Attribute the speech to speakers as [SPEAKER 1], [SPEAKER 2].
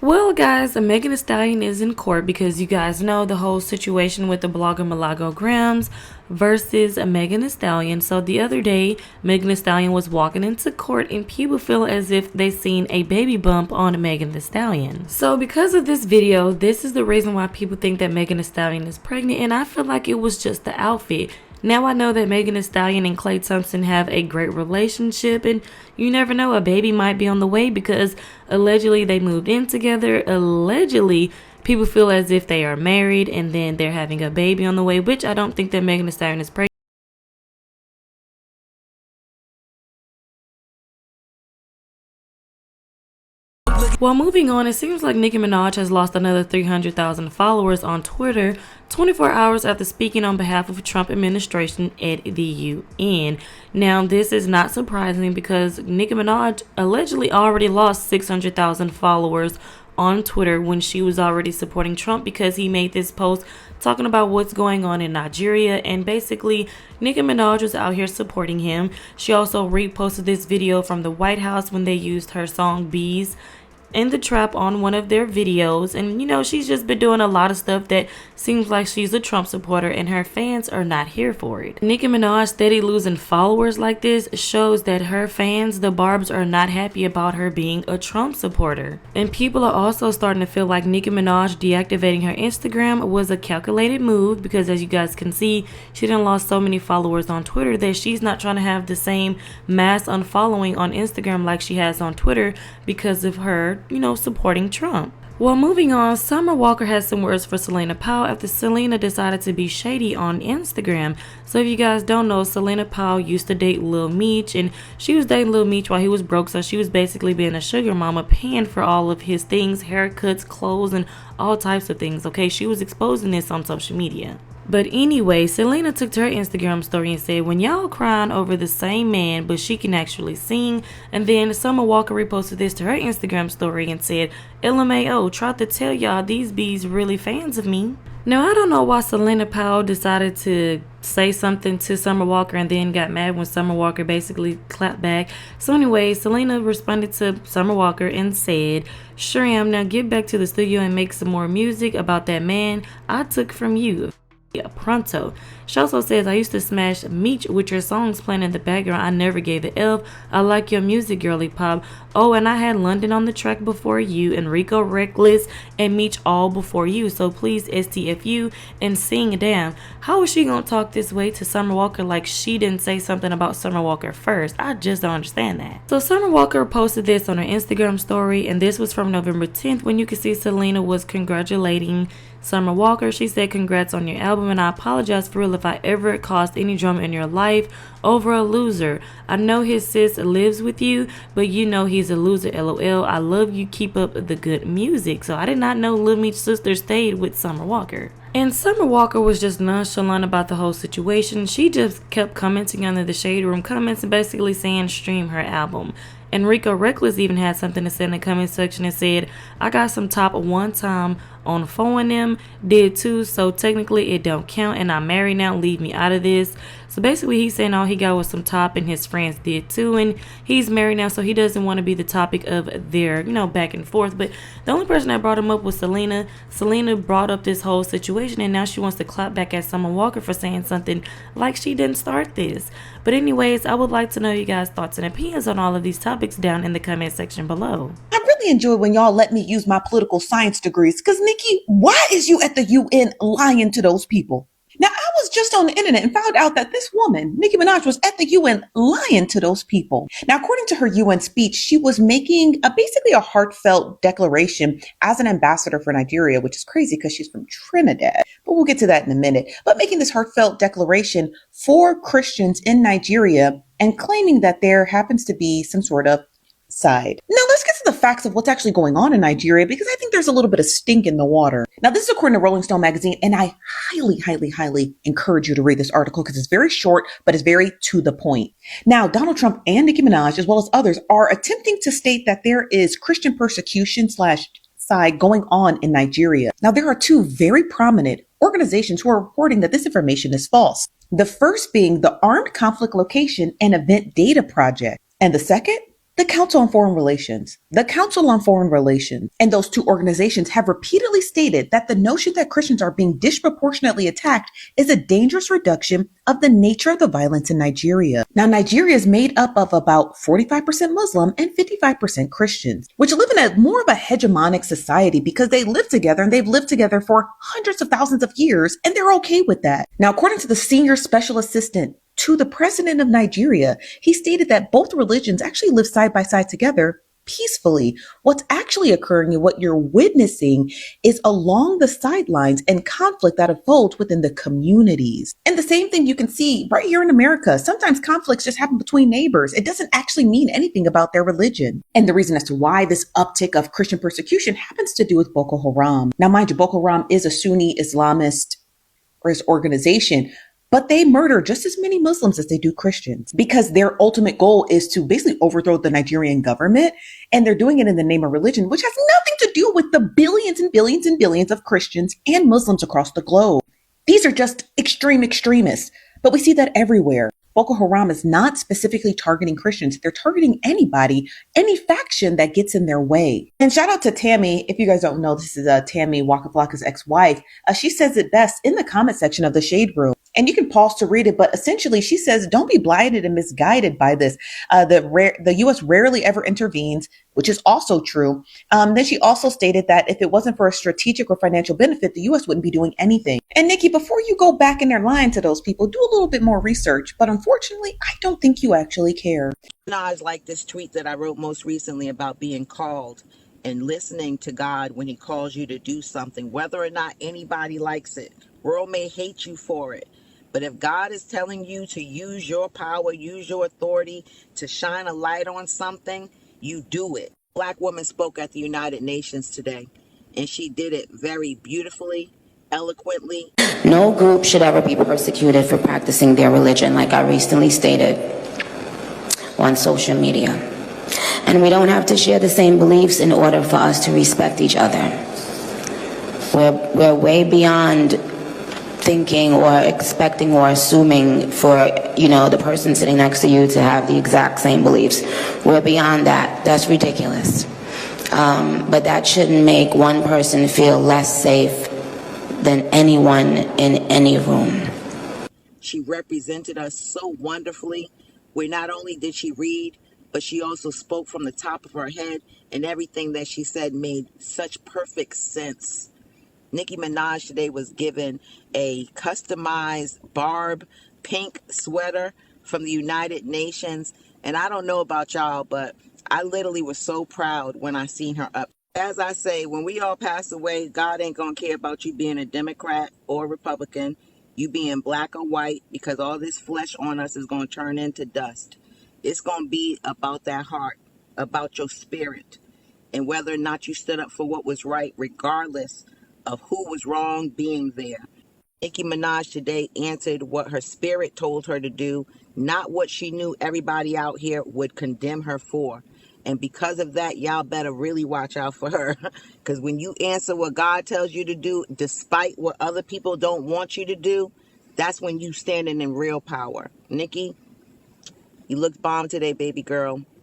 [SPEAKER 1] Well, guys, Megan Thee Stallion is in court because you guys know the whole situation with the blogger Malago Grams versus Megan Thee Stallion. So the other day, Megan Thee Stallion was walking into court and people feel as if they seen a baby bump on Megan Thee Stallion. So because of this video, this is the reason why people think that Megan Thee Stallion is pregnant, and I feel like it was just the outfit. Now I know that Megan Thee Stallion and Klay Thompson have a great relationship, and you never know, a baby might be on the way because allegedly they moved in together. Allegedly, people feel as if they are married and then they're having a baby on the way, which I don't think that Megan Thee Stallion is pregnant. Well, moving on, it seems like Nicki Minaj has lost another 300,000 followers on Twitter 24 hours after speaking on behalf of the Trump administration at the UN. Now, this is not surprising because Nicki Minaj allegedly already lost 600,000 followers on Twitter when she was already supporting Trump because he made this post talking about what's going on in Nigeria, and basically Nicki Minaj was out here supporting him. She also reposted this video from the White House when they used her song Bees in the trap on one of their videos, and you know, she's just been doing a lot of stuff that seems like she's a Trump supporter and her fans are not here for it. Nicki Minaj steady losing followers like this shows that her fans, the Barbs, are not happy about her being a Trump supporter. And people are also starting to feel like Nicki Minaj deactivating her Instagram was a calculated move because, as you guys can see, she done lost so many followers on Twitter that she's not trying to have the same mass unfollowing on Instagram like she has on Twitter because of her, you know, supporting Trump. Well, moving on, Summer Walker has some words for Selena Powell after Selena decided to be shady on Instagram. So if you guys don't know, Selena Powell used to date Lil Meech, and she was dating Lil Meech while he was broke, so she was basically being a sugar mama, paying for all of his things, haircuts, clothes, and all types of things, okay? She was exposing this on social media. But anyway, Selena took to her Instagram story and said, when y'all crying over the same man, but she can actually sing. And then Summer Walker reposted this to her Instagram story and said, LMAO, tried to tell y'all these bees really fans of me. Now, I don't know why Selena Powell decided to say something to Summer Walker and then got mad when Summer Walker basically clapped back. So anyway, Selena responded to Summer Walker and said, sure am, now get back to the studio and make some more music about that man I took from you. Yeah, pronto. She also says, I used to smash Meech with your songs playing in the background. I never gave a F. I like your music, girly pop. Oh, and I had London on the track before you, Enrico Reckless, and Meech all before you. So please STFU and sing damn. How is she gonna talk this way to Summer Walker like she didn't say something about Summer Walker first? I just don't understand that. So Summer Walker posted this on her Instagram story, and this was from November 10th when you can see Selena was congratulating Summer Walker. She said, congrats on your album, and I apologize for real if I ever caused any drama in your life over a loser. I know his sis lives with you, but you know he's a loser, LOL. I love you, keep up the good music. So I did not know Lil Meech's sister stayed with Summer Walker. And Summer Walker was just nonchalant about the whole situation. She just kept commenting under the Shade Room comments and basically saying stream her album. Enrico Reckless even had something to say in the comment section and said, I got some top one time on phone them, did too, so technically it don't count, and I'm married now, leave me out of this. So basically he's saying all he got was some top and his friends did too, and he's married now, so he doesn't want to be the topic of their, you know, back and forth. But the only person that brought him up was Selena. Selena brought up this whole situation, and now she wants to clap back at Summer Walker for saying something like she didn't start this. But anyways, I would like to know you guys' thoughts and opinions on all of these topics down in the comment section below.
[SPEAKER 2] I really enjoy when y'all let me use my political science degrees, because Nikki, why is you at the UN lying to those people? Now, I was just on the internet and found out that this woman, Nicki Minaj, was at the UN lying to those people. Now, according to her UN speech, she was making basically a heartfelt declaration as an ambassador for Nigeria, which is crazy because she's from Trinidad. But we'll get to that in a minute. But making this heartfelt declaration for Christians in Nigeria and claiming that there happens to be some sort of side. Now let's get to the facts of what's actually going on in Nigeria, because I think there's a little bit of stink in the water. Now this is according to Rolling Stone magazine, and I highly encourage you to read this article because it's very short, but it's very to the point. Now, Donald Trump and Nicki Minaj, as well as others, are attempting to state that there is Christian persecution / side going on in Nigeria. Now, there are two very prominent organizations who are reporting that this information is false. The first being the Armed Conflict Location and Event Data Project, and the second, The Council on Foreign Relations. The Council on Foreign Relations and those two organizations have repeatedly stated that the notion that Christians are being disproportionately attacked is a dangerous reduction of the nature of the violence in Nigeria. Now, Nigeria is made up of about 45% Muslim and 55% Christians, which live in a more of a hegemonic society because they live together and they've lived together for hundreds of thousands of years, and they're okay with that. Now, according to the senior special assistant to the president of Nigeria, he stated that both religions actually live side by side together peacefully. What's actually occurring and what you're witnessing is along the sidelines and conflict that unfolds within the communities. And the same thing you can see right here in America. Sometimes conflicts just happen between neighbors. It doesn't actually mean anything about their religion. And the reason as to why this uptick of Christian persecution happens to do with Boko Haram. Now, mind you, Boko Haram is a Sunni Islamist organization, but they murder just as many Muslims as they do Christians because their ultimate goal is to basically overthrow the Nigerian government. And they're doing it in the name of religion, which has nothing to do with the billions and billions and billions of Christians and Muslims across the globe. These are just extreme extremists, but we see that everywhere. Boko Haram is not specifically targeting Christians. They're targeting anybody, any faction that gets in their way. And shout out to Tammy. If you guys don't know, this is Tammy Waka Flocka's ex-wife. She says it best in the comment section of the Shade Room. And you can pause to read it, but essentially she says, don't be blinded and misguided by this. The U.S. rarely ever intervenes, which is also true. Then she also stated that if it wasn't for a strategic or financial benefit, the U.S. wouldn't be doing anything. And Nikki, before you go back in there lying to those people, do a little bit more research. But unfortunately, I don't think you actually care.
[SPEAKER 3] Minaj, like this tweet that I wrote most recently about being called and listening to God when he calls you to do something, whether or not anybody likes it. World may hate you for it. But if God is telling you to use your power, use your authority to shine a light on something, you do it. Black woman spoke at the United Nations today, and she did it very beautifully, eloquently.
[SPEAKER 4] No group should ever be persecuted for practicing their religion, like I recently stated on social media. And we don't have to share the same beliefs in order for us to respect each other. We're way beyond thinking or expecting or assuming for, the person sitting next to you to have the exact same beliefs. We're beyond that. That's ridiculous. But that shouldn't make one person feel less safe than anyone in any room.
[SPEAKER 3] She represented us so wonderfully, where not only did she read, but she also spoke from the top of her head, and everything that she said made such perfect sense. Nicki Minaj today was given a customized Barb pink sweater from the United Nations. And I don't know about y'all, but I literally was so proud when I seen her up. As I say, when we all pass away, God ain't gonna care about you being a Democrat or Republican, you being black or white, because all this flesh on us is gonna turn into dust. It's gonna be about that heart, about your spirit, and whether or not you stood up for what was right, regardless of who was wrong being there. Nicki Minaj today answered what her spirit told her to do, not what she knew everybody out here would condemn her for. And because of that, y'all better really watch out for her. Because when you answer what God tells you to do, despite what other people don't want you to do, that's when you standing in real power. Nicki, you looked bomb today, baby girl.